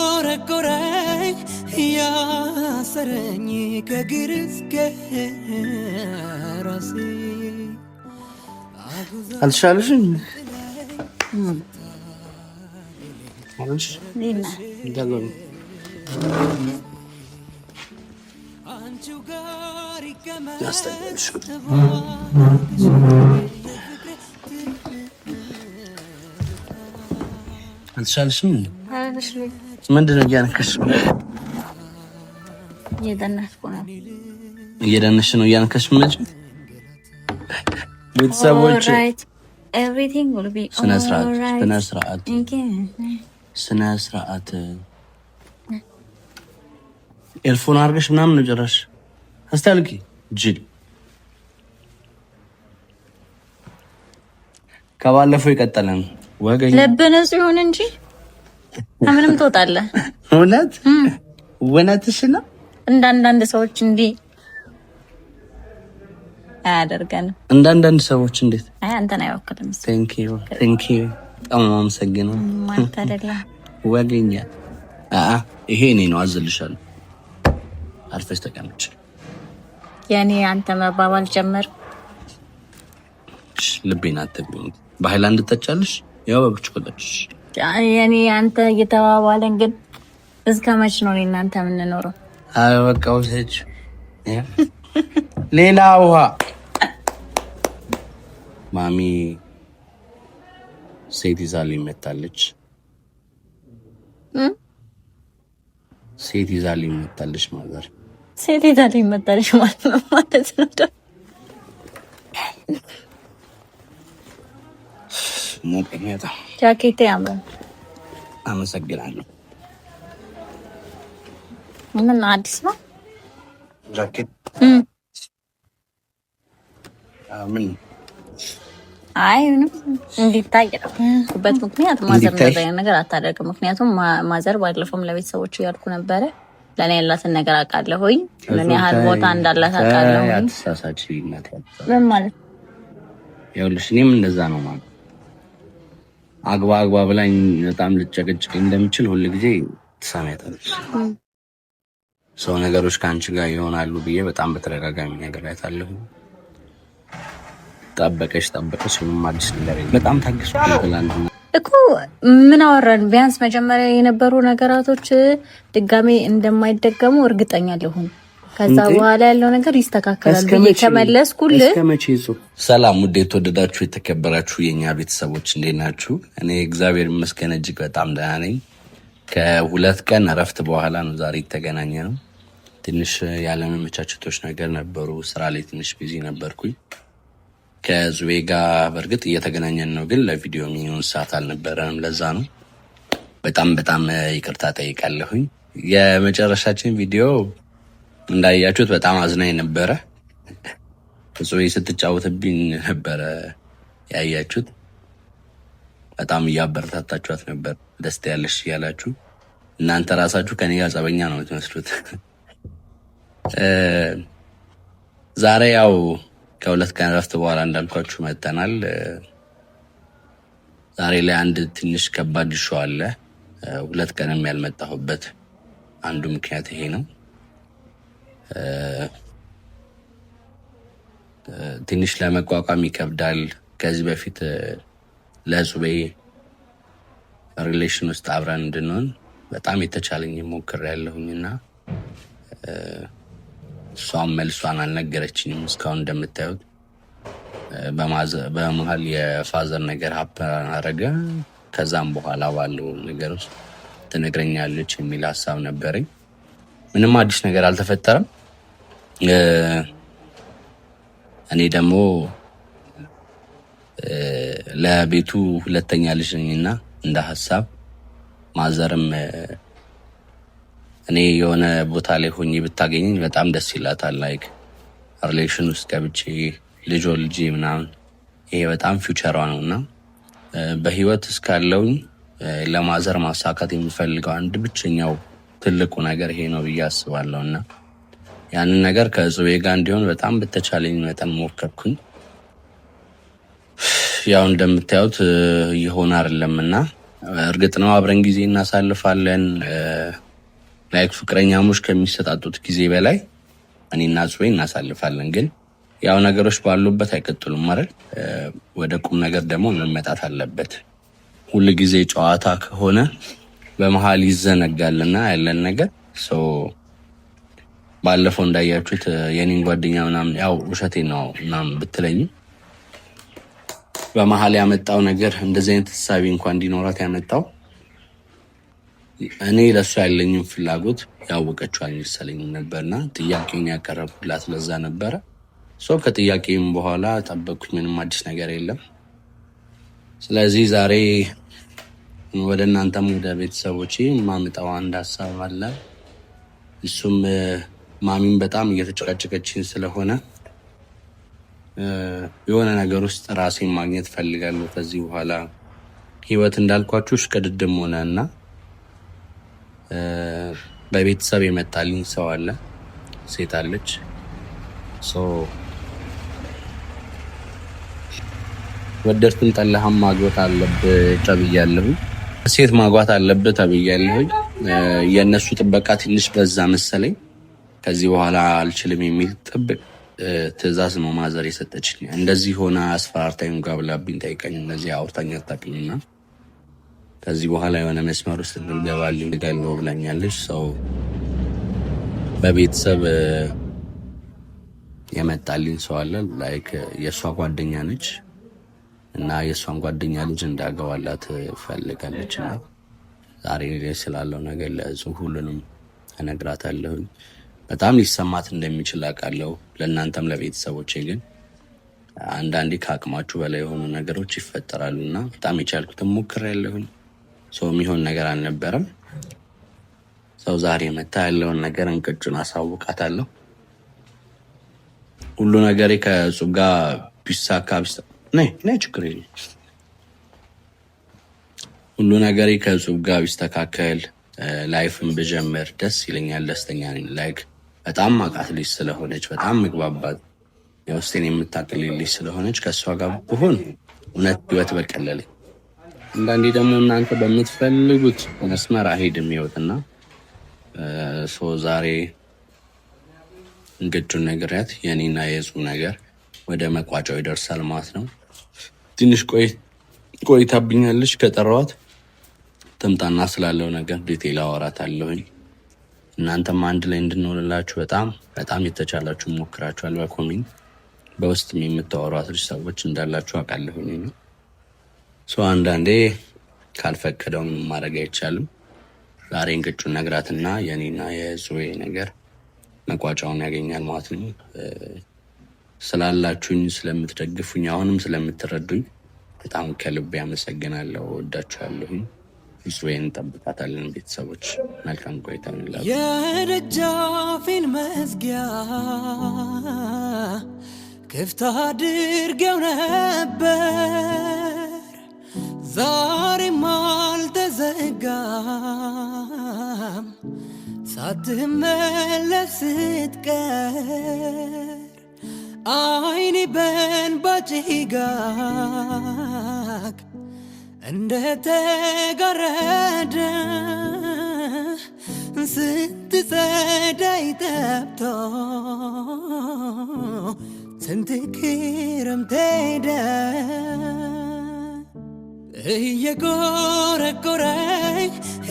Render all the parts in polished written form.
እየጎረጎረኝ ያሰረኝ ከግር እስከ ራሴ አልሻለሽም? አልሽ እንደገና ያስተኛሽ አልሻለሽም? ምንድነው እያነከሽ? እየደነሽ ነው እያነከሽ ምን? ቤተሰቦች everything will be ስነ ስርዓት ኤልፎን አድርገሽ ምናምን ነው ጭራሽ አስታልቂ ጅል ከባለፈው የቀጠለ ነው ወገኝ ለበነ ሲሆን እንጂ ምንም ትወጣለህ። እውነትሽ ነው። እንዳንዳንድ ሰዎች እንዲህ አያደርገንም። እንዳንዳንድ ሰዎች እንዴት? አይ አንተን አይወክልም። ቴንክ ዩ በጣም አመሰግናለሁ። ማታደላ ወገኛ ይሄ እኔ ነው አዝልሻለሁ። አርፈሽ ተቀመጭ። ያኔ አንተ መባባል ጀመር። ልቤን አትብኝ። በሃይላንድ ተጫለሽ ያው በብርጭቆ ጠጭሽ። ያኔ አንተ እየተባባለን ግን እስከ መች ነው እናንተ የምንኖረው? አይ በቃ ወሰች ሌላ ውሃ ማሚ ሴት ይዛልኝ መታለች። ሴት ይዛልኝ መታለች ማዘር። ሴት ይዛልኝ መታለች ማለት ነው ማለት ነው። ሞቀኛታ ጃኬት ያምራል። አመሰግናለሁ። ምን አዲስ ነው ጃኬት? ምን አይ እንዲታይ በት ምክንያት ማዘር ነገር አታደርግም። ምክንያቱም ማዘር ባለፈውም ለቤተሰቦቹ ያልኩ ነበረ ለኔ ያላትን ነገር አውቃለሁኝ፣ ምን ያህል ቦታ እንዳላት አውቃለሁኝ። አትሳሳች እናት ምን ማለት ይኸውልሽ፣ እኔም እንደዛ ነው ማለት አግባ ብላኝ በጣም ልጨቀጭቀኝ እንደምችል ሁሉ ጊዜ ትሰማያለሽ። ሰው ነገሮች ከአንቺ ጋር ይሆናሉ ብዬ በጣም በተደጋጋሚ ነገር አይታለሁ። ጠበቀሽ ምንም አዲስ ነገር የለም። በጣም ታግሱ እኮ ምን አወራን? ቢያንስ መጀመሪያ የነበሩ ነገራቶች ድጋሜ እንደማይደገሙ እርግጠኛ ልሁን። ከዛ በኋላ ያለው ነገር ይስተካከላል ብዬ ከመለስኩልህ እስከመቼ ሰላም ውድ የተወደዳችሁ የተከበራችሁ የኛ ቤተሰቦች እንዴት ናችሁ? እኔ እግዚአብሔር ይመስገን እጅግ በጣም ደህና ነኝ። ከሁለት ቀን እረፍት በኋላ ነው ዛሬ የተገናኘ ነው። ትንሽ ያለመመቻቸቶች ነገር ነበሩ። ስራ ላይ ትንሽ ቢዚ ነበርኩኝ። ከዙዌ ጋር በእርግጥ እየተገናኘን ነው፣ ግን ለቪዲዮ የሚሆን ሰዓት አልነበረንም። ለዛ ነው በጣም ይቅርታ ጠይቃለሁኝ። የመጨረሻችን ቪዲዮ እንዳያችሁት በጣም አዝናኝ ነበረ። ዙዌ ስትጫወትብኝ ነበረ ያያችሁት። በጣም እያበረታታችኋት ነበር፣ ደስታ ያለሽ እያላችሁ። እናንተ ራሳችሁ ከኔ ጋር ጸበኛ ነው የምትመስሉት። ዛሬ ያው ከሁለት ቀን ረፍት በኋላ እንዳልኳችሁ መጥተናል። ዛሬ ላይ አንድ ትንሽ ከባድ ሾው አለ። ሁለት ቀንም ያልመጣሁበት አንዱ ምክንያት ይሄ ነው። ትንሽ ለመቋቋም ይከብዳል። ከዚህ በፊት ለጹቤ ሪሌሽን ውስጥ አብረን እንድንሆን በጣም የተቻለኝ ሞክሬያለሁኝና እሷም መልሷን አልነገረችኝም እስካሁን። እንደምታዩት በመሀል የፋዘር ነገር ሀፕን አረገ። ከዛም በኋላ ባለው ነገር ውስጥ ትነግረኛለች የሚል ሀሳብ ነበረኝ። ምንም አዲስ ነገር አልተፈጠረም። እኔ ደግሞ ለቤቱ ሁለተኛ ልጅ ነኝና እንደ ሀሳብ ማዘርም እኔ የሆነ ቦታ ላይ ሆኜ ብታገኘኝ በጣም ደስ ይላታል። ላይክ ሪሌሽን ውስጥ ገብቼ ልጅ ምናምን ይሄ በጣም ፊውቸሯ ነውና በህይወት እስካለውኝ ለማዘር ማሳካት የሚፈልገው አንድ ብቸኛው ትልቁ ነገር ይሄ ነው ብዬ አስባለሁና ያንን ነገር ከጹቤ ጋር እንዲሆን በጣም በተቻለኝ መጠን ሞከርኩኝ። ያው እንደምታዩት ይሆን አይደለምና እርግጥ ነው አብረን ጊዜ እናሳልፋለን። ላይክ ፍቅረኛሞች ከሚሰጣጡት ጊዜ በላይ እኔና ጽዌ እናሳልፋለን። ግን ያው ነገሮች ባሉበት አይቀጥሉም ማለት ወደ ቁም ነገር ደግሞ መመጣት አለበት። ሁሉ ጊዜ ጨዋታ ከሆነ በመሃል ይዘነጋልና ያለን ነገር ባለፈው እንዳያችሁት የኔን ጓደኛ ምናምን ያው ውሸቴ ነው ምናምን ብትለኝ በመሃል ያመጣው ነገር እንደዚህ አይነት ተሳቢ እንኳን እንዲኖራት ያመጣው እኔ ለሱ ያለኝን ፍላጎት ያወቀችው አልመሰለኝም ነበርና ጥያቄውን ያቀረብኩላት ለዛ ነበረ። ከጥያቄም በኋላ ጠበቅኩኝ፣ ምንም አዲስ ነገር የለም። ስለዚህ ዛሬ ወደ እናንተም ወደ ቤተሰቦቼ ማምጣው አንድ ሀሳብ አለ። እሱም ማሚን በጣም እየተጨቀጨቀችኝ ስለሆነ የሆነ ነገር ውስጥ ራሴን ማግኘት ፈልጋለሁ። ከዚህ በኋላ ህይወት እንዳልኳችሁ ሽቅድድም ሆነና በቤተሰብ የመጣልኝ ሰው አለ፣ ሴት አለች። ወደድክም ጠላህም ማግባት አለብህ ተብያለሁ። ሴት ማግባት አለብህ ተብያለሁ። የእነሱ ጥበቃ ትንሽ በዛ መሰለኝ። ከዚህ በኋላ አልችልም የሚል ጥብቅ ትዕዛዝ ነው ማዘር የሰጠችኝ። እንደዚህ ሆነ አስፈራርታኝ ጋብላብኝ ጠይቀኝ እነዚህ አውርታኝ አታውቅምና ከዚህ በኋላ የሆነ መስመር ውስጥ እንገባልኝ ገለው ብላኛለች። ሰው በቤተሰብ የመጣልኝ ሰው አለ። ላይክ የእሷ ጓደኛ ነች እና የእሷን ጓደኛ ልጅ እንዳገባላት ፈልጋለች። እና ዛሬ ስላለው ነገር ለጽሁ ሁሉንም እነግራታለሁኝ። በጣም ሊሰማት እንደሚችል አውቃለሁ፣ ለእናንተም ለቤተሰቦቼ። ግን አንዳንዴ ከአቅማችሁ በላይ የሆኑ ነገሮች ይፈጠራሉ እና በጣም የቻልኩትን ሞክሬያለሁኝ። ሰው የሚሆን ነገር አልነበረም። ሰው ዛሬ መታ ያለውን ነገር እንቅጩን አሳውቃታለሁ። ሁሉ ነገሬ ከጽሁ ጋር ቢሳካ ችግር የለም። ሁሉ ነገሬ ከጽሁ ጋር ቢስተካከል ላይፍን ብጀምር ደስ ይለኛል፣ ደስተኛ ነኝ። ላይክ በጣም ማቃት ልጅ ስለሆነች፣ በጣም ምግባባት የውስጤን የምታቅልኝ ልጅ ስለሆነች ከእሷ ጋር ብሆን እውነት ህይወት በቀለለኝ። አንዳንዴ ደግሞ እናንተ በምትፈልጉት መስመር አይሄድም ህይወትና ዛሬ እንግዱን ነግሬያት የኔና የጽሁ ነገር ወደ መቋጫው ይደርሳል ማለት ነው። ትንሽ ቆይታብኛለች። ከጠራዋት ትምጣና ስላለው ነገር ዲቴል አወራታለሁኝ። እናንተም አንድ ላይ እንድንሆንላችሁ በጣም የተቻላችሁ ሞክራችኋል። በኮሜንት በውስጥም የምታወሯት ልጅ ሰዎች እንዳላችሁ አውቃለሁኝ ነው። አንዳንዴ ካልፈቀደው ምንም ማድረግ አይቻልም። ዛሬ እንቅጩን ነግራትና የኔና የጽዌ ነገር መቋጫውን ያገኛል ማለት ነው። ስላላችሁኝ፣ ስለምትደግፉኝ፣ አሁንም ስለምትረዱኝ በጣም ከልቤ አመሰግናለሁ። ወዳችኋለሁኝ። ጽዌን እንጠብቃታለን። ቤተሰቦች መልካም ቆይታ እንላለን። የደጃፌን መዝጊያ ክፍት አድርጌው ነበር፣ ዛሬም አልተዘጋም። ሳትመለስ ስትቀር አይኔ በእንባ ጭጋግ እንደተጋረደ ስንት ጸዳይ ጠብቶ ስንት ክረምት ሄደ እየጎረጎረኝ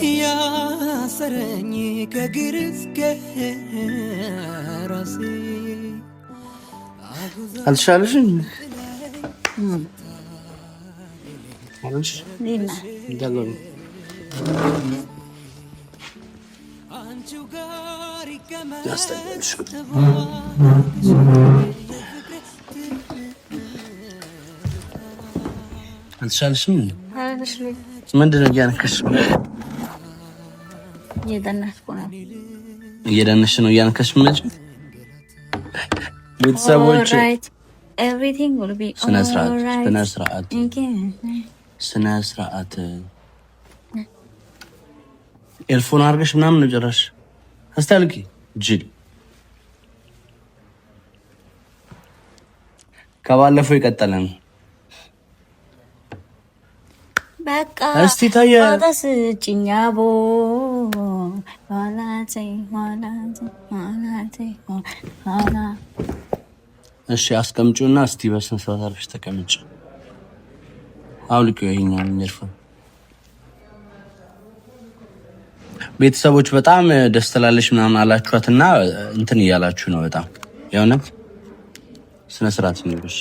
እያሰረኝ ከእግር እስከ ራሴ አልሻለሽም? አልሻለሽም? ምንድን ነው እያነከሽ? እየደነሽ ነው እያነከሽ መች ቤተሰቦች ስነ ስርዓት ኤልፎን አድርገሽ ምናምን ነው ጭራሽ አስታልቂ ጅል። ከባለፈው የቀጠለ ነው። በቃ እስቲ ታየ አታስጭኛቦ እሺ አስቀምጪውና እስቲ በስነ ስርዓት አርፈሽ ተቀመጪ። አውልቂው ይሄኛል ነርፈ ቤተሰቦች በጣም ደስ ትላለች ምናምን አላችኋትና እንትን እያላችሁ ነው። በጣም የሆነ ስነ ስርዓት ይኖርሽ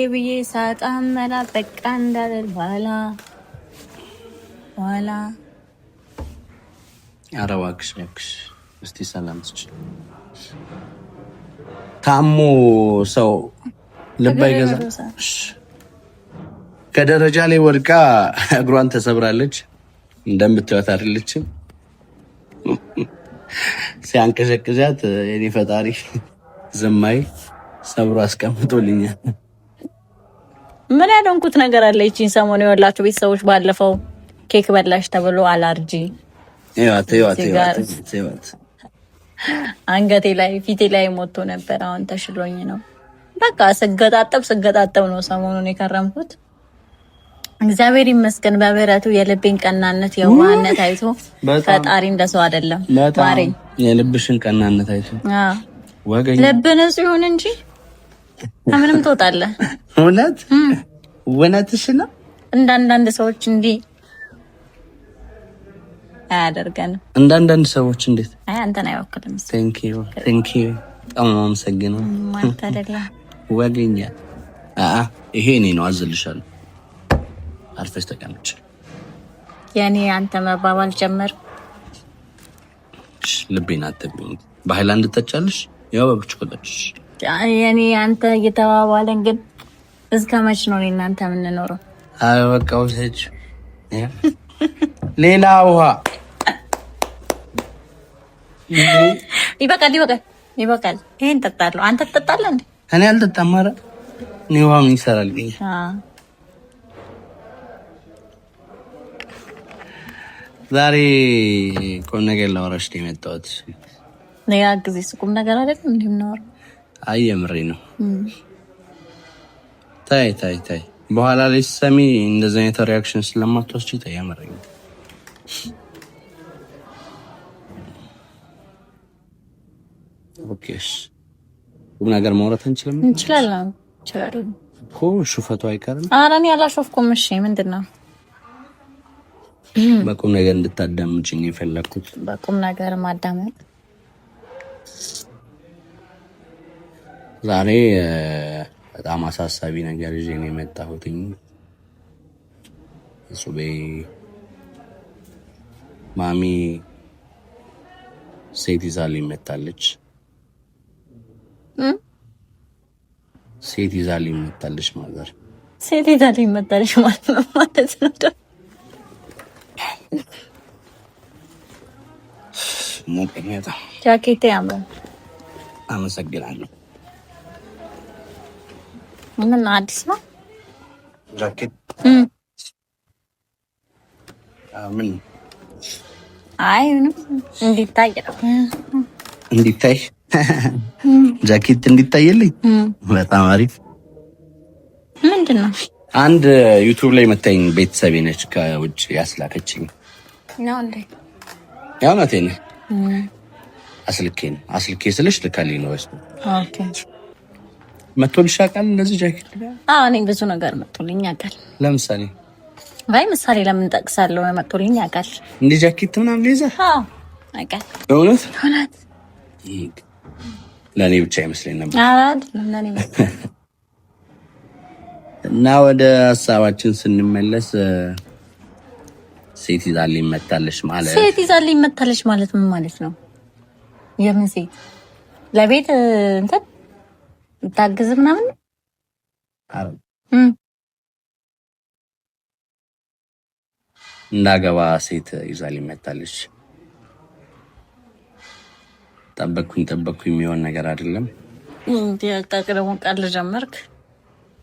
ብዬ ሳጣመላ በቃ እንዳልል ኋላ ኧረ እባክሽ እስቲ ሰላም ትች ታሞ ሰው ልብ አይገዛም። ከደረጃ ላይ ወድቃ እግሯን ተሰብራለች። እንደምትወጣ አይደለችም። ሲያንቀሸቅሻት የኔ ፈጣሪ ዝማይ ሰብሮ አስቀምጦልኛል። ምን ያደንኩት ነገር አለ? ይቺን ሰሞን የወላችሁ ቤተሰቦች ባለፈው ኬክ በላሽ ተብሎ አላርጂ ይዋት አንገቴ ላይ ፊቴ ላይ ሞቶ ነበር። አሁን ተሽሎኝ ነው። በቃ ስገጣጠብ ነው ሰሞኑን የከረምኩት። እግዚአብሔር ይመስገን በምህረቱ የልቤን ቀናነት የዋህነት አይቶ ፈጣሪ እንደሰው አይደለም ማረኝ። የልብሽን ቀናነት አይቶ ወገኝ ልብን ሲሆን እንጂ ከምንም ትወጣለህ። እውነትሽ ነው። እንዳንዳንድ ሰዎች እንዲህ አያደርገንም። እንዳንዳንድ ሰዎች እንዴት? አይ አንተን አይወክልም። ቴንክ ዩ በጣም አመሰግናለሁ። ማለት አይደለም ወገኛ ይሄ እኔ ነው። አዝልሻለሁ። አርፈሽ ተቀመጭ። ያኔ አንተ መባባል ጀመር። ልቤን አትብኝ። በሃይላንድ ትጠጫለሽ? ያው በብርጭቆ ጠጭሽ። ያኔ አንተ እየተባባለን ግን እስከ መች ነው እናንተ የምንኖረው? አይ በቃ ወሰጅ ሌላ ውሃ ይበቃል። ይሄን ጠጣለሁ። አንተ ትጠጣለህ እንዴ? እኔ አልጠጣም። ኧረ እኔ ውሃ ምን ይሰራል? ዛሬ ቁም ነገር ላወራሽ ነው የመጣሁት። ሌላ ጊዜ ቁም ነገር አይደለም እንዴ የምናወራው? አይ የምሬ ነው። ታይ በኋላ ላይ ሰሚ እንደዚህ አይነት ሪአክሽን ስለማትወስጂ ታይ የምሬ ነው። ኦኬሽ ቁም ነገር ማውራት እንችላለን እኮ ሹፈቱ አይቀርም። ኧረ እኔ አላሾፍኩም። እሺ ምንድን ነው? በቁም ነገር እንድታዳምጪኝ የፈለኩት። በቁም ነገር ማዳመጥ ዛሬ በጣም አሳሳቢ ነገር ይዤ ነው የመጣሁት። ሱቤ ማሚ ሴት ይዛልኝ መጣለች። ሴት ይዛልኝ መጣለች ማለት ሴት ይዛልኝ መጣለች ማለት ነው ማለት ነው። ሞቀኛታ ጃኬቴ ያምራል። አመሰግናለሁ። ምን አዲስ ነው ጃኬት? ምን? አይ ምንም እንዲታይ ጃኬት እንዲታይልኝ። በጣም አሪፍ። ምንድን ነው? አንድ ዩቲዩብ ላይ መታኝ ቤተሰቤ ነች ከውጭ ያስላከችኝ ነው እንዴ? ያው ናቴን አስልኬ ስልሽ ልካልኝ ነው። ኦኬ መቶልሽ ያውቃል እንደዚህ ጃኬት? አዎ እኔ ብዙ ነገር መቶልኝ ያውቃል። ለምሳሌ ምሳሌ ለምን ጠቅሳለሁ? መቶልኝ ያውቃል። እንዴ ጃኬት ምናምን ሊይዛ? አዎ ያውቃል። በእውነት ለእኔ ብቻ አይመስለኝ ነበር። ለእኔ እና ወደ ሀሳባችን ስንመለስ ሴት ይዛልኝ መታለች ማለት ምን ማለት ነው? የምን ሴት? ለቤት እንትን ታግዝ ምናምን? እንዳገባ ሴት ይዛልኝ መታለች። ጠበቅኩኝ የሚሆን ነገር አይደለም። ደግሞ ቀልድ ጀመርክ?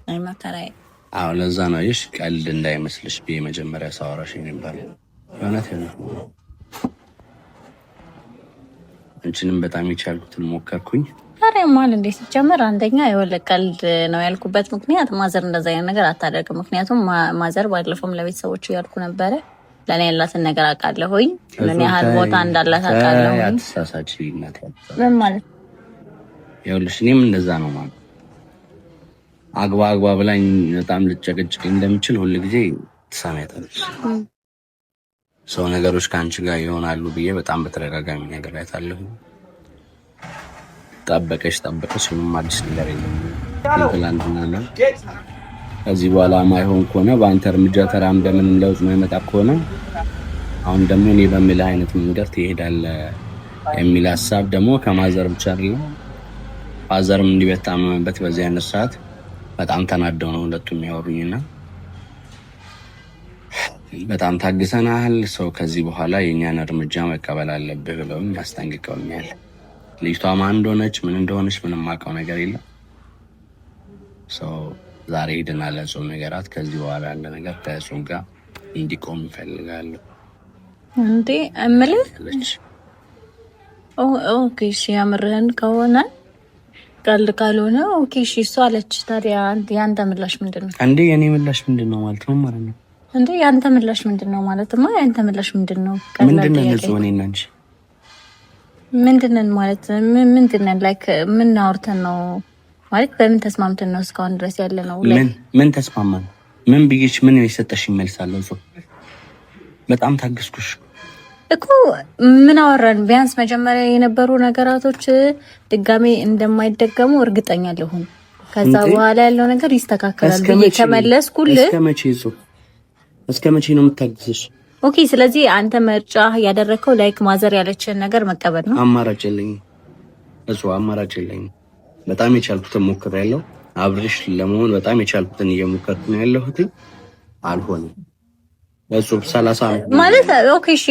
አይ መከራዬ። አዎ ለዛ ነው ይሽ ቀልድ እንዳይመስልሽ ብዬ መጀመሪያ ሳወራሽ ነበር። እውነት ነው። አንቺንም በጣም የቻልኩትን ሞከርኩኝ። ኧረ ያማል እንዴ ሲጀመር አንደኛ የወለቀልድ ነው ያልኩበት ምክንያት ማዘር እንደዛ አይነት ነገር አታደርግም። ምክንያቱም ማዘር ባለፈውም ለቤተሰቦቹ ያልኩ ነበረ ለኔ ያላትን ነገር አውቃለሁኝ፣ ለኔ ያህል ቦታ እንዳላት አውቃለሁኝ። አትሳሳች እናት ምን ማለት ይኸውልሽ፣ እኔም እንደዛ ነው ማለት አግባ ብላኝ በጣም ልጨቀጭቅ እንደምችል ሁሉ ጊዜ ትሰማያለሽ። ሰው ነገሮች ከአንቺ ጋር ይሆናሉ ብዬ በጣም በተደጋጋሚ ነገር አይታለሁ። ጠበቀሽ ምንም አዲስ ነገር የለም። ትላንትና ነው ከዚህ በኋላ ማይሆን ከሆነ በአንተ እርምጃ ተራምደ ምንም ለውጥ ማይመጣ ከሆነ አሁን ደግሞ እኔ በምልህ አይነት መንገድ ትሄዳለህ የሚል ሀሳብ ደግሞ ከማዘር ብቻ አይደለም ፋዘርም እንዲበታመመበት በዚህ አይነት ሰዓት በጣም ተናደው ነው ሁለቱም የሚያወሩኝና በጣም ታግሰናል። ሰው ከዚህ በኋላ የኛን እርምጃ መቀበል አለብህ ብለውኝ ያስጠንቅቀውኛል። ልጅቷ ማን እንደሆነች ምን እንደሆነች ምንም አውቀው ነገር የለም። ሰው ዛሬ ሄድና ለጾም ነገራት። ከዚህ በኋላ ያለ ነገር ከጾም ጋር እንዲቆም እፈልጋለሁ። እንዴ እምልህ ኦኬ እሺ፣ ያምርህን ከሆነ ቀልድ ካልሆነ ኦኬ እሺ እሷ አለች። ታዲያ ያንተ ምላሽ ምንድን ነው? እንዴ የኔ ምላሽ ምንድን ነው ማለት ነው ማለት ነው? እንዴ ያንተ ምላሽ ምንድን ነው ማለትማ ያንተ ምላሽ ምንድን ነው? ምንድን ነው ንጹህ ነኝ እንጂ ምንድነን ማለት ምንድነን ላይክ ምን አውርተን ነው ማለት በምን ተስማምተን ነው እስካሁን ድረስ ያለ ነው? ምን ተስማማን? ምን ብዬሽ ምን ይሰጠሽ ይመልሳለሁ? እሱ በጣም ታገስኩሽ እኮ ምን አወራን? ቢያንስ መጀመሪያ የነበሩ ነገራቶች ድጋሜ እንደማይደገሙ እርግጠኛ ልሁን። ከዛ በኋላ ያለው ነገር ይስተካከላል ብዬ ከመለስኩልህ እስከ መቼ ነው የምታግስሽ? ኦኬ ስለዚህ አንተ ምርጫ ያደረከው ላይክ ማዘር ያለችን ነገር መቀበል ነው። አማራጭ የለኝም አማራጭ የለኝም። በጣም የቻልኩትን ሞክሬያለሁ። አብሬሽ ለመሆን በጣም የቻልኩትን እየሞከርኩ ነው ያለሁት። አልሆነም። እሱ 30 ማለት ኦኬ እሺ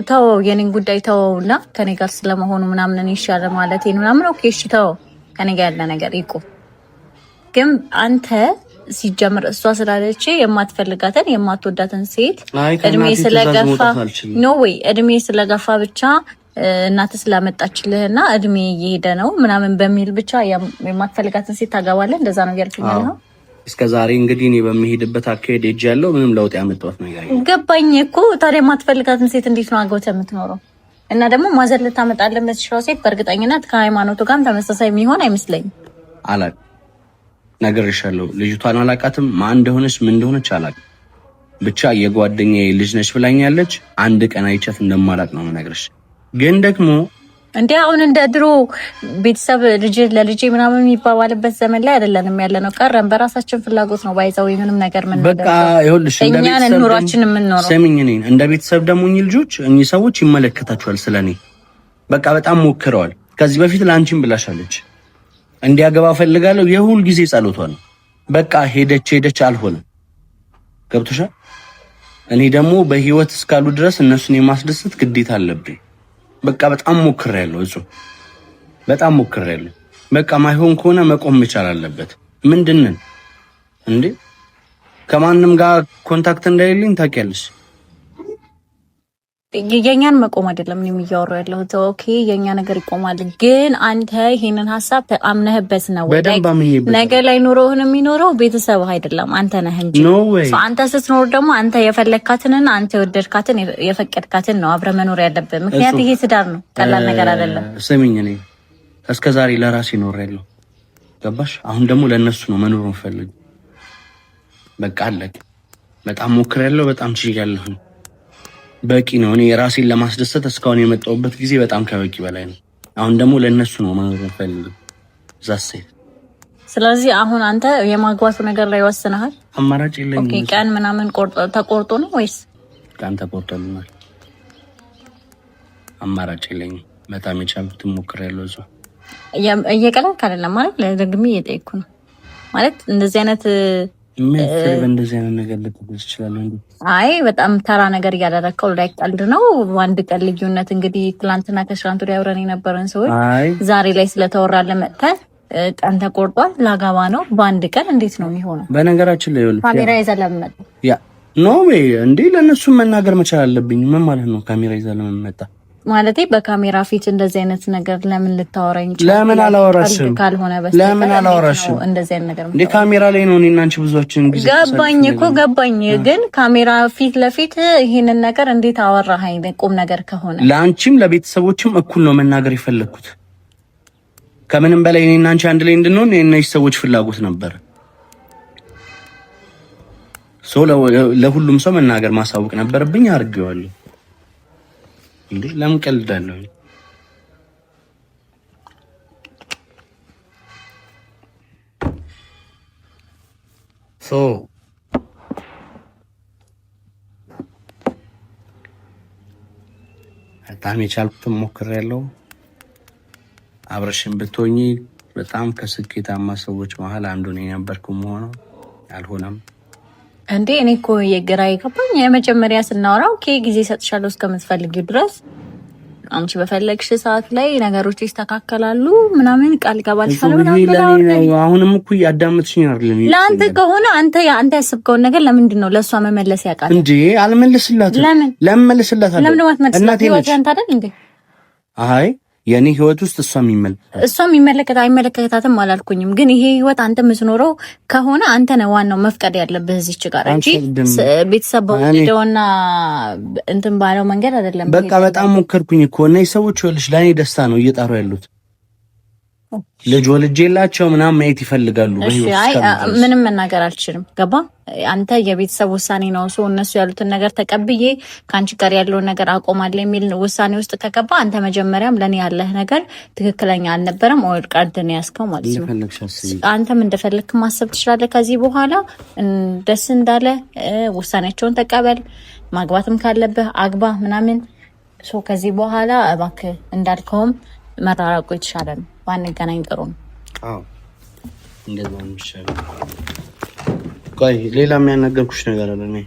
ተው፣ የኔን ጉዳይ ተውና ከኔ ጋር ስለመሆኑ ምናምን ይሻላል ማለት ነው ምናምን። ኦኬ እሺ ተው፣ ከኔ ጋር ያለ ነገር ይቆም። ግን አንተ ሲጀምር እሷ ስላለች የማትፈልጋትን የማትወዳትን ሴት እድሜ ስለገፋ ኖ ወይ እድሜ ስለገፋ ብቻ እናት ስላመጣችልህና እድሜ እየሄደ ነው ምናምን በሚል ብቻ የማትፈልጋትን ሴት ታገባለህ? እንደዛ ነው ያልከኛል ነው። እስከዛሬ እንግዲህ እኔ በሚሄድበት አካሄድ ሄጅ ያለው ምንም ለውጥ ያመጣሁት ነገር የለም። ገባኝ እኮ ታዲያ የማትፈልጋትን ሴት እንዴት ነው አግብተህ የምትኖረው? እና ደግሞ ማዘር ልታመጣልህ የምትችለው ሴት በእርግጠኝነት ከሃይማኖቱ ጋርም ተመሳሳይ የሚሆን አይመስለኝም። አላውቅም፣ ነግሬሻለሁ። ልጅቷን አላውቃትም። ማን እንደሆነች ምን እንደሆነች አላውቅም። ብቻ የጓደኛዬ ልጅ ነች ብላኛለች። አንድ ቀን አይቻት እንደማላውቅ ነው የምነግርሽ። ግን ደግሞ እንዴ አሁን እንደ ድሮ ቤተሰብ ልጅ ለልጅ ምናምን የሚባባልበት ዘመን ላይ አይደለንም ያለ ነው። ቀረን በራሳችን ፍላጎት ነው ባይዘው ምንም ነገር ምን በቃ ይኸውልሽ፣ እንደ ቤተሰብ ኑሯችን የምንኖረው ሰሚኝ ነኝ። እንደ ቤተሰብ ደግሞ እኚህ ልጆች እኚህ ሰዎች ይመለከታቸዋል ስለኔ። በቃ በጣም ሞክረዋል። ከዚህ በፊት ላንቺም ብላሻለች እንዲያገባ ፈልጋለሁ። የሁል ጊዜ ጸሎቷ ነው። በቃ ሄደች አልሆነም። ገብቶሻል? እኔ ደግሞ በህይወት እስካሉ ድረስ እነሱን የማስደሰት ግዴታ አለብኝ። በቃ በጣም ሞክሬያለሁ። በጣም ሞክሬያለሁ። በቃ ማይሆን ከሆነ መቆም መቻል አለበት። ምንድነው እንዴ? ከማንም ጋር ኮንታክት እንዳይልኝ ታውቂያለሽ። የኛን መቆም አይደለም እኔ የሚያወራው ያለሁት። ኦኬ የኛ ነገር ይቆማል። ግን አንተ ይሄንን ሐሳብ አምነህበት ነው ነገ ላይ ኑሮህን የሚኖረው ቤተሰብህ አይደለም አንተ ነህ እንጂ። አንተ ስትኖር ደግሞ አንተ የፈለካትንና አንተ የወደድካትን የፈቀድካትን ነው አብረ መኖር ያለብህ። ምክንያቱም ይሄ ትዳር ነው፣ ቀላል ነገር አይደለም። ስሚኝ፣ እኔ እስከዛሬ ለራሴ ኖሬያለሁ። ገባሽ? አሁን ደግሞ ለነሱ ነው መኖር የምፈልገው። በቃ አለቀ። በጣም ሞክሬያለሁ። በጣም ችያለሁ። በቂ ነው። እኔ ራሴን ለማስደሰት እስካሁን የመጣሁበት ጊዜ በጣም ከበቂ በላይ ነው። አሁን ደግሞ ለነሱ ነው መኖር የምፈልገው። ዛሴ ስለዚህ አሁን አንተ የማግባቱ ነገር ላይ ወስነሃል? አማራጭ የለኝም። ኦኬ ቀን ምናምን ተቆርጦ ነው ወይስ? ቀን ተቆርጦልናል። አማራጭ የለኝም። በጣም የቻልኩትን ሞክሬያለሁ። እዛው እየቀለድክ አይደለም ማለት ለደግሜ እየጠየኩ ነው ማለት እንደዚህ አይነት እንደዚህ አይነት ነገር ልትገዝ ይችላል እንዴ? አይ በጣም ተራ ነገር እያደረከው ላይ ቀልድ ነው። አንድ ቀን ልዩነት እንግዲህ ትላንትና ከትላንት ወዲያ አብረን የነበረን ሰዎች ዛሬ ላይ ስለተወራለ መጥተህ ቀን ተቆርጧል ላጋባ ነው በአንድ ቀን እንዴት ነው የሚሆነው? በነገራችን ላይ ይኸውልህ ካሜራ ይዘህ ለምን መጣ? ያ ኖ ወይ እንዴ ለነሱ መናገር መቻል አለብኝ። ምን ማለት ነው? ካሜራ ይዘህ ለምን መጣ? ማለቴ በካሜራ ፊት እንደዚህ አይነት ነገር ለምን ልታወራኝ ይችላል? ለምን አላወራሽም? ካልሆነ በስተቀር ለምን አላወራሽም? እንደዚህ አይነት ነገር እንደ ካሜራ ላይ ነው እኔና አንቺ ብዙዎችን ጊዜ ገባኝ እኮ ገባኝ። ግን ካሜራ ፊት ለፊት ይሄንን ነገር እንዴት አወራኸኝ? ቁም ነገር ከሆነ ለአንቺም ለቤተሰቦችም እኩል ነው መናገር የፈለኩት። ከምንም በላይ እኔና አንቺ አንድ ላይ እንድንሆን የእነዚህ ሰዎች ፍላጎት ነበር። ለሁሉም ሰው መናገር ማሳወቅ ነበረብኝ። አድርጌዋለሁ። እንዴ ለምን ቀልዳለሁ? በጣም የቻልኩትን ሞክሬያለሁ። አብረሽን ብትሆኚ በጣም ከስኬታማ ሰዎች መሀል አንዱ ነኝ ነበርኩም ሆኖ አልሆነም። እንዴ እኔ እኮ የግራ የገባኝ የመጀመሪያ ስናወራው ጊዜ ሰጥሻለሁ እስከምትፈልጊው ድረስ አንቺ በፈለግሽ ሰዓት ላይ ነገሮች ይስተካከላሉ ምናምን ቃል ገባልሻለሁ ምናምን። አሁንም እኮ ያዳምጥሽኝ አይደለም። ለአንተ ከሆነ አንተ ያሰብከውን ነገር ለምንድን ነው ለእሷ መመለስ ያውቃል እንዴ? አልመልስላትም። ለምን መልስላታለሁ? ለምን ነው እናቴ ነች አይደል እንዴ? አይ የኔ ህይወት ውስጥ እሷ አይመለከታትም አላልኩኝም። ግን ይሄ ህይወት አንተ የምትኖረው ከሆነ አንተ ነህ ዋናው መፍቀድ ያለብህ እዚች ጋር እንጂ ቤተሰብ በወደደውና እንትን ባለው መንገድ አይደለም። በቃ በጣም ሞከርኩኝ እኮ እና ሰዎች ወልሽ ለኔ ደስታ ነው እየጣሩ ያሉት። ልጅ ወልጄላቸው ምናምን ማየት ይፈልጋሉ። ምንም መናገር አልችልም። ገባ? አንተ የቤተሰብ ውሳኔ ነው። ሰው እነሱ ያሉትን ነገር ተቀብዬ ከአንቺ ጋር ያለውን ነገር አቆማለሁ የሚል ውሳኔ ውስጥ ከገባ አንተ መጀመሪያም ለኔ ያለህ ነገር ትክክለኛ አልነበረም። ኦር ቀርድን ያስከው ማለት ነው። አንተም እንደፈለክ ማሰብ ትችላለህ። ከዚህ በኋላ ደስ እንዳለ ውሳኔያቸውን ተቀበል። ማግባትም ካለብህ አግባ ምናምን። ሶ ከዚህ በኋላ እባክህ እንዳልከውም መራራቁ የተሻለ ነው። ባንገናኝ ጥሩ ነው። አዎ እንደዛ ነው የሚሻለው። ቆይ ሌላ የሚያናገርኩሽ ነገር አለ። እኔ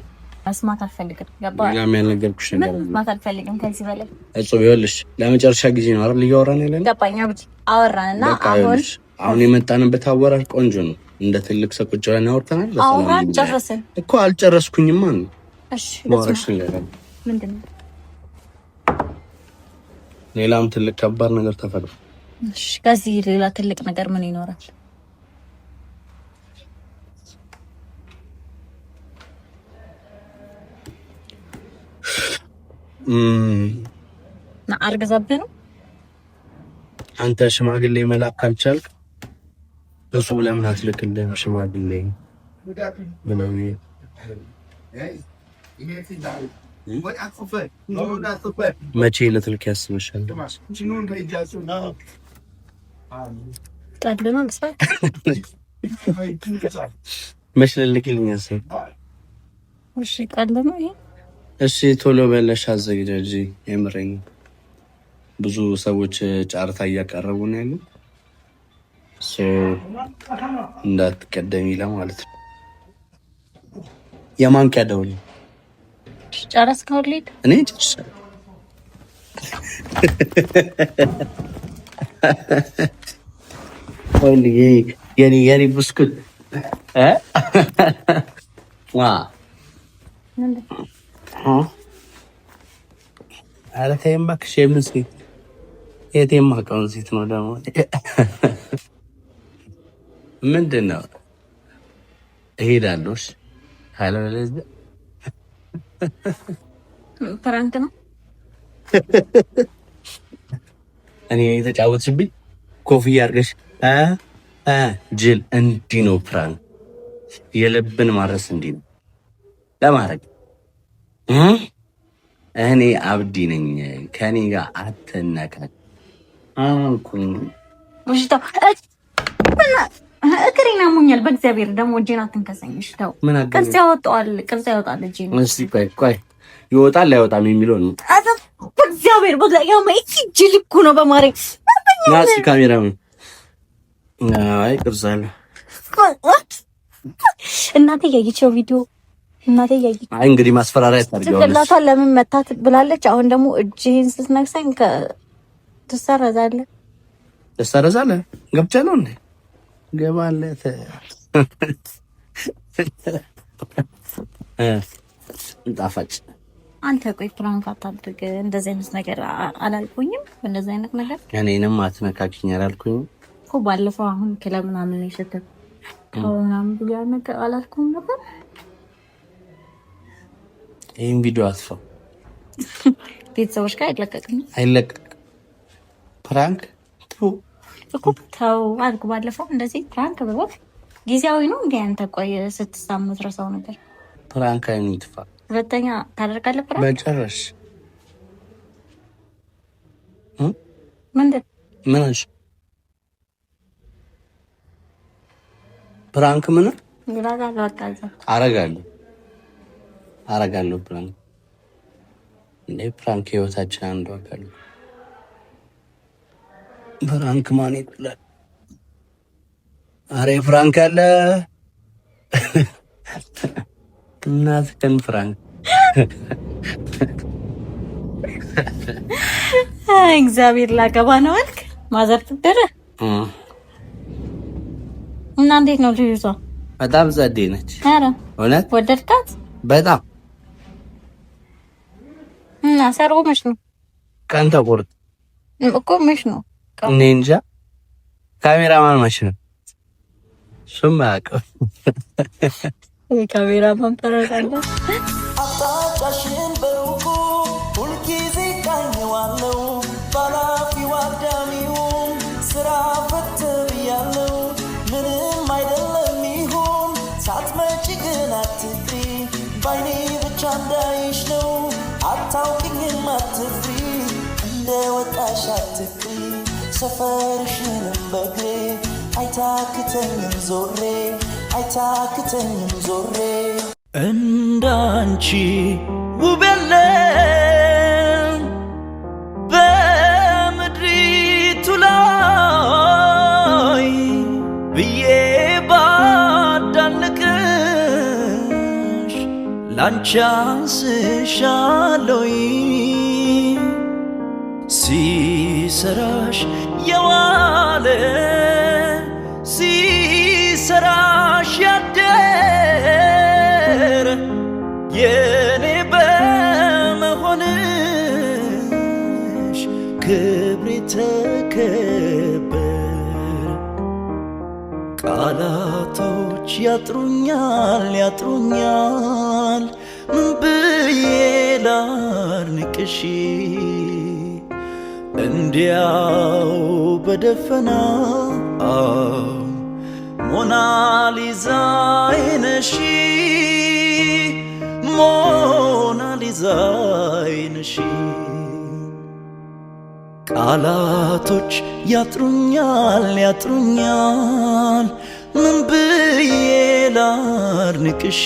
መስማት አልፈልግም። ገባህ? ሌላ የሚያናገርኩሽ ነገር አለ። መስማት አልፈልግም ከዚህ በላይ። እጹብ ይኸውልሽ፣ ለመጨረሻ ጊዜ ነው አይደል እያወራን ያለነው? ገባኝ። አወራንና አሁን የመጣንበት አወራር ቆንጆ ነው። እንደ ትልቅ ሰው ቁጭ ብለን አውርተናል። አውራን ጨረስን እኮ። አልጨረስኩኝማ ነው። እሺ ምንድን ነው? ሌላም ትልቅ ከባድ ነገር ተፈጥሯል። እሺ ከዚህ ሌላ ትልቅ ነገር ምን ይኖራል? አርገዛብህ ነው። አንተ ሽማግሌ መላክ ካልቻልክ እሱ ለምን አትልክልህም? ሽማግሌ ምንም መቼ ልትልክ ያስበሻል? መች ልልክልኝ ያስብ? እሺ ቶሎ በለሽ አዘጋጂ። የምረኝ ብዙ ሰዎች ጫርታ እያቀረቡ ነው ያሉት። እንዳትቀደሚ ለማለት ነው። የማንቂያ ደውል ጨረስከው? ልሂድ እኔ ጨርሻለሁ። የኔ ብስኩት ኧረ ተይኝ እባክሽ። የምን ሴት የት የማውቀውን ሴት ነው ደግሞ? ምንድን ነው እሄዳለሁ ካለበለዚያ ፕራንክ ነው። እኔ የተጫወትሽብኝ ኮፍያ አድርገሽ ጅል። እንዲህ ነው ፕራንክ። የልብን ማድረስ እንዲህ ነው ለማድረግ። እኔ አብዲ ነኝ። ከኔ ጋር አትነካክ። እግሬን አሞኛል። በእግዚአብሔር ደግሞ እጄን አትንከሰኝ። እሺ ተው። ቅርጽ ያወጣዋል። እጄን እስቲ ቆይ ይወጣል አይወጣም የሚለው ነው። በእግዚአብሔር ጅል እኮ ነው። በማርያም ናሲ ካሜራ ነው። አይ ቅርጽ አለ። እናቴ ያየችው ቪዲዮ እናቴ ያየች። አይ እንግዲህ ማስፈራሪያ ታርገው ጭንቅላቷን ለምን መታት ብላለች። አሁን ደግሞ እጄን ስትነክሰኝ ትሰረዛለህ። ገብቻለሁ እንዴ? ገባለት ጣፋጭ አንተ ቆይ ፕራንክ አታድርግ እንደዚህ አይነት ነገር አላልኩኝም። እንደዚህ አይነት ነገር እኔንም አትነካኪኝ አላልኩኝም እኮ ባለፈው። አሁን ክለብ ምናምን ይሸተት ምናምን ብያ ነገር አላልኩም ነበር። ይሄን ቪዲዮ አጥፋው። ቤተሰቦች ጋር አይለቀቅም። ፕራንክ እኮ ተው አልኩ ባለፈው። እንደዚህ ፕራንክ በወቅ ጊዜያዊ ነው እንዴ? አንተ ቆይ ስትሳሙት ረሳው ነበር። ፕራንክ አይንጥፋ። ሁለተኛ ታደርጋለህ ፕራንክ በጨረሽ ምንሽ ፕራንክ ምን አረጋለሁ ፕራንክ እንዴ? ፕራንክ ህይወታችን አንዱ አካል። ፕራንክ ማን ይጥላል? አሬ ፕራንክ አለ እናትህን ፕራንክ እግዚአብሔር ላገባ ነው አልክ። ማዘር ትደረ እና እንዴት ነው ልጅቷ? በጣም ጸዴ ነች። አረ እውነት ወደድካት? በጣም እና ሰርጉ መች ነው? ቀን ተቆርጦ እኮ መች ነው? እኔ እንጃ። ካሜራማን መች ነው? እሱም አያውቅም። ካሜራማን ተረጋጋ። አጣጫሽን በሩቁ ሁልጊዜ ቃኘዋለሁ። ባላፊው አዳሚውም ስራ ፈትር ያለው ምንም አይደለም ይሁን። ሳትመጪ ግን አትፍሪ፣ ባይኔ ብቻ እንዳይሽ ነው። አታውቂኝም አትፍሪ፣ እንደ ወጣሽ አትፍሪ። ሰፈርሽንም በግሬ አይታክተኝም ዞሬ እንዳንቺ ውብ የለም በምድሪቱ ላይ ብዬ ባዳንቅሽ ላንቺ አንስሻለሁ። ሲሰራሽ የዋለ ሲሰራሽ ያደረ የኔ በመሆንሽ ክብሬ ተከበር። ቃላቶች ያጥሩኛል ምን ብዬ ላርንቅሽ እንዲያው በደፈናው ሞናሊዛዬ ነሽ ቃላቶች ያጥሩኛል ምን ብዬ ላርንቅሽ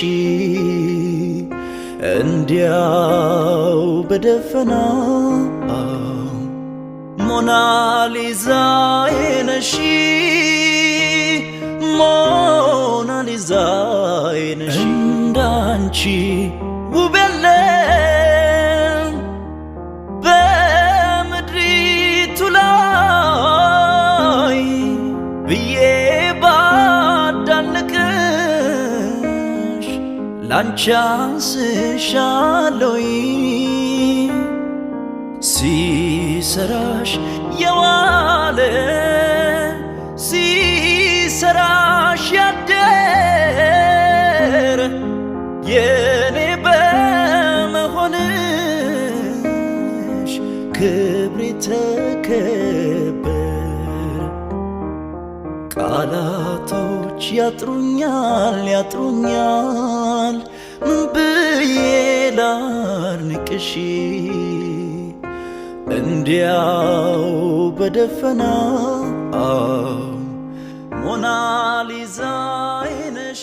እንዲያው በደፈናው ሞናሊዛዬ ነሽ እንዳንቺ ውብ የለም በምድሪቱ ላይ ብዬ ባዳንቅሽ ላንቺ አንስሻለሁ። ሲሰራሽ የዋለ ሲሰራሽ ያደረ የኔ በመሆንሽ ክብሬ ተከበር። ቃላቶች ያጥሩኛል ምን ብዬ ላርንቅሽ እንዲያው በደፈናው ሞናሊዛዬ ነሽ